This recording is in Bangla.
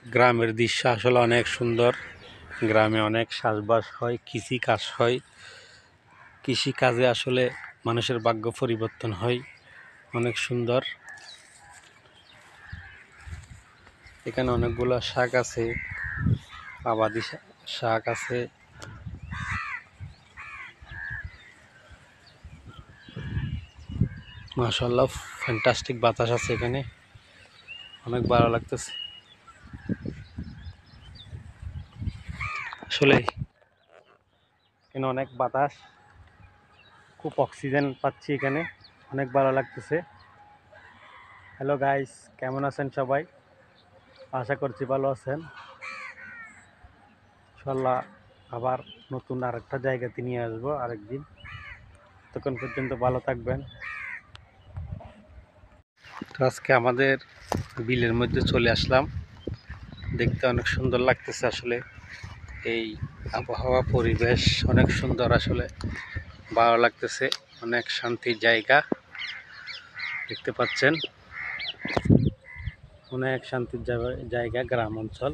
গ্রামের দৃশ্য আসলে অনেক সুন্দর। গ্রামে অনেক চাষবাস হয়, কৃষিকাজ হয়। কৃষিকাজে আসলে মানুষের ভাগ্য পরিবর্তন হয়, অনেক সুন্দর। এখানে অনেকগুলো শাক আছে, আবাদি শাক আছে। মাশাআল্লাহ, ফ্যান্টাস্টিক বাতাস আছে এখানে, অনেক ভালো লাগতেছে। আসলে এখানে অনেক বাতাস, খুব অক্সিজেন পাচ্ছি এখানে, অনেক ভালো লাগতেছে। হ্যালো গাইস, কেমন আছেন সবাই? আশা করছি ভালো আছেন। ইনশাল্লাহ আবার নতুন আরেকটা জায়গাতে নিয়ে আসবো আরেকদিন। ততক্ষণ পর্যন্ত ভালো থাকবেন। তো আজকে আমাদের বিলের মধ্যে চলে আসলাম, দেখতে অনেক সুন্দর লাগতেছে। আসলে এই আবহাওয়া পরিবেশ অনেক সুন্দর, আসলে ভালো লাগতেছে। অনেক শান্তির জায়গা, দেখতে পাচ্ছেন, অনেক শান্তির জায়গা, গ্রাম অঞ্চল।